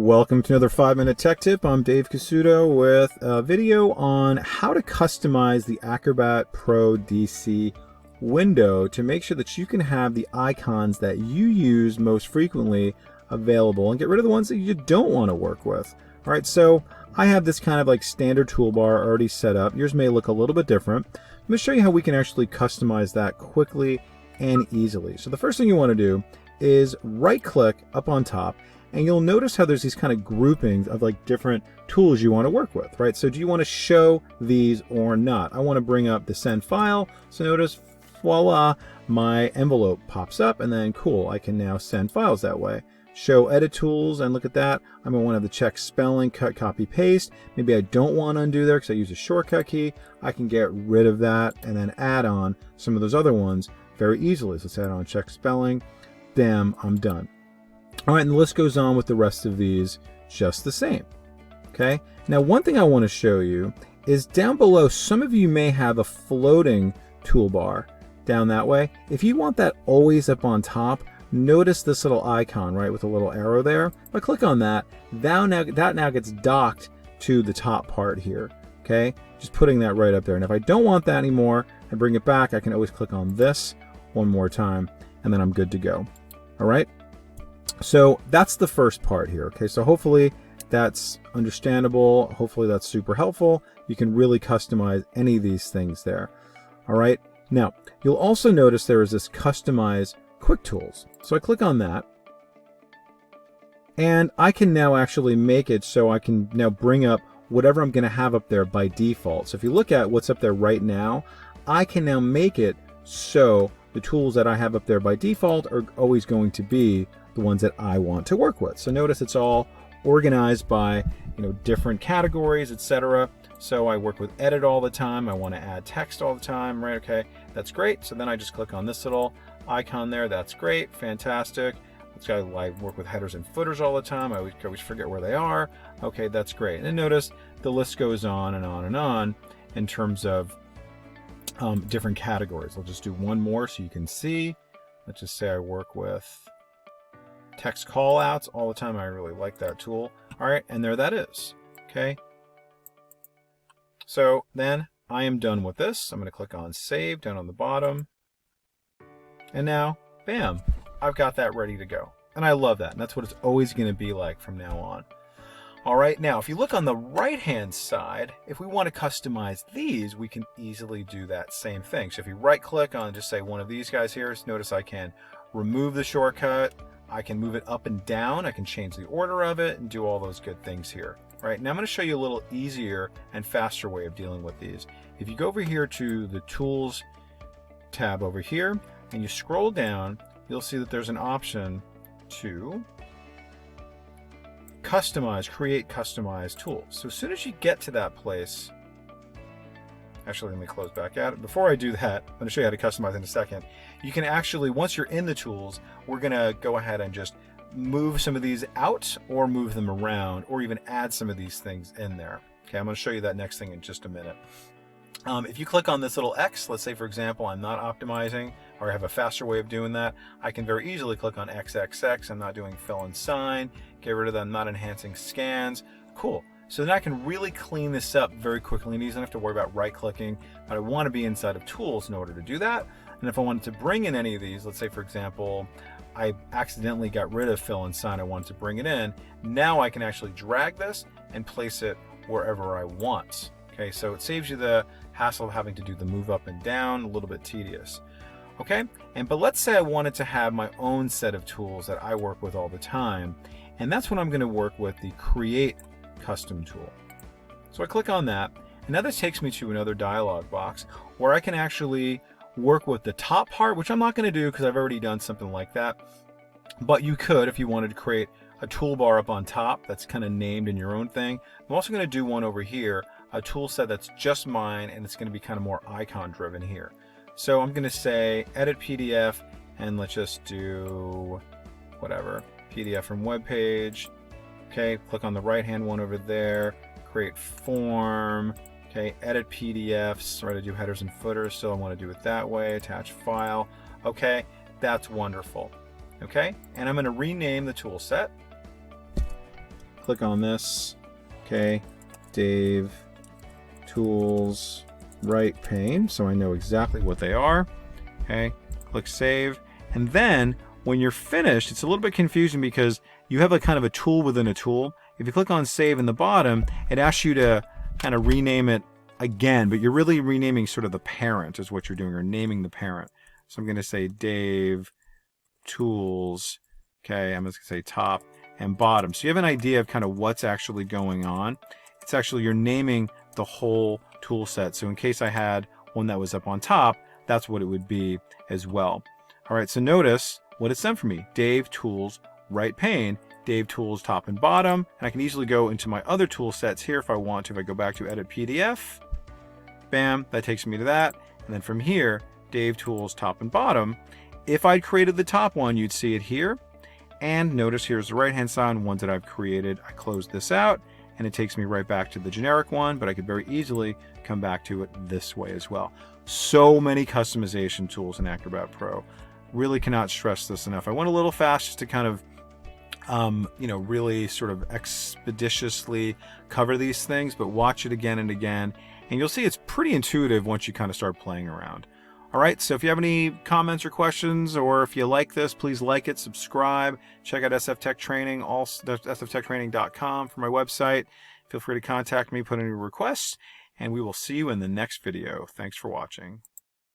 Welcome to another 5-minute tech tip. I'm Dave Casuto with a video on how to customize the Acrobat Pro DC window to make sure that you can have the icons that you use most frequently available and get rid of the ones that you don't want to work with. All right, so I have this kind of like standard toolbar already set up. Yours may look a little bit different. I'm going to show you how we can actually customize that quickly and easily. So the first thing you want to do is right click up on top, and you'll notice how there's these kind of groupings of like different tools you want to work with, right? So do you want to show these or not? I want to bring up the send file. So notice, voila, my envelope pops up, and then cool, I can now send files that way. Show edit tools, and look at that. I'm going to want to check spelling, cut, copy, paste. Maybe I don't want to undo there because I use a shortcut key. I can get rid of that and then add on some of those other ones very easily. So let's add on check spelling. Bam, I'm done. All right, and the list goes on with the rest of these just the same. Okay, now one thing I want to show you is down below, some of you may have a floating toolbar down that way. If you want that always up on top, notice this little icon, right, with a little arrow there. If I click on that, that now gets docked to the top part here. Okay, just putting that right up there. And if I don't want that anymore and bring it back, I can always click on this one more time, and then I'm good to go. All right. So that's the first part here. Okay, so hopefully that's understandable. Hopefully that's super helpful. You can really customize any of these things there. All right, now you'll also notice there is this customize quick tools. So I click on that, and I can now actually make it so I can now bring up whatever I'm going to have up there by default. So if you look at what's up there right now, I can now make it so the tools that I have up there by default are always going to be the ones that I want to work with. So notice it's all organized by, different categories, etc. So I work with edit all the time. I want to add text all the time, right? Okay, that's great. So then I just click on this little icon there. That's great, fantastic. I work with headers and footers all the time. I always forget where they are. Okay, that's great. And then notice the list goes on and on and on in terms of different categories. I'll just do one more so you can see. Let's just say I work with text callouts all the time. I really like that tool. All right, and there that is. Okay. So then I am done with this. I'm going to click on save down on the bottom. And now, bam, I've got that ready to go. And I love that. And that's what it's always going to be like from now on. All right, now if you look on the right-hand side, if we want to customize these, we can easily do that same thing. So if you right-click on, just say one of these guys here, notice I can remove the shortcut. I can move it up and down. I can change the order of it and do all those good things here. All right, now I'm going to show you a little easier and faster way of dealing with these. If you go over here to the Tools tab over here and you scroll down, you'll see that there's an option to create customized tools. So as soon as you get to that place, actually, let me close back out. Before I do that, I'm going to show you how to customize in a second. You can actually, once you're in the tools, we're going to go ahead and just move some of these out or move them around or even add some of these things in there. Okay, I'm going to show you that next thing in just a minute. If you click on this little X, let's say, for example, I'm not optimizing or I have a faster way of doing that, I can very easily click on XXX. I'm not doing fill and sign. Get rid of that. I'm not enhancing scans. Cool. So then I can really clean this up very quickly and easy. I don't have to worry about right-clicking, but I want to be inside of Tools in order to do that. And if I wanted to bring in any of these, let's say, for example, I accidentally got rid of fill and sign, I wanted to bring it in. Now I can actually drag this and place it wherever I want. Okay, so it saves you the hassle of having to do the move up and down, a little bit tedious. Okay, but let's say I wanted to have my own set of tools that I work with all the time, and that's when I'm going to work with the Create Custom tool. So I click on that, and now this takes me to another dialog box where I can actually work with the top part, which I'm not going to do because I've already done something like that. But you could, if you wanted to create a toolbar up on top that's kind of named in your own thing. I'm also going to do one over here, a tool set that's just mine, and it's going to be kind of more icon driven here. So I'm going to say edit PDF, and let's just do whatever, PDF from web page. Okay, click on the right hand one over there, create form. Okay, edit PDFs, right? I do headers and footers, so I want to do it that way. Attach file. Okay, that's wonderful. Okay, and I'm going to rename the tool set. click on this. Okay, Dave Tools Right Pane, so I know exactly what they are. Okay, click Save. And then when you're finished, it's a little bit confusing because you have a kind of a tool within a tool. If you click on Save in the bottom, it asks you to kind of rename it again, but you're really renaming sort of the parent is what you're doing, or naming the parent. So I'm going to say Dave Tools. Okay, I'm just going to say top and bottom. So you have an idea of kind of what's actually going on. It's actually, you're naming the whole tool set. So in case I had one that was up on top, that's what it would be as well. All right, so notice what it's done for me. Dave Tools Right Pane, Dave Tools top and bottom, and I can easily go into my other tool sets here if I want to. If I go back to Edit PDF, bam, that takes me to that. And then from here, Dave Tools top and bottom. If I'd created the top one, you'd see it here. And notice here's the right-hand side, ones that I've created. I close this out, and it takes me right back to the generic one, but I could very easily come back to it this way as well. So many customization tools in Acrobat Pro. Really cannot stress this enough. I went a little fast just to kind of, really sort of expeditiously cover these things, but watch it again and again, and you'll see it's pretty intuitive once you kind of start playing around. All right, so if you have any comments or questions, or if you like this, please like it, subscribe, check out SF Tech Training, sftechtraining.com for my website. Feel free to contact me, put in your requests, and we will see you in the next video. Thanks for watching.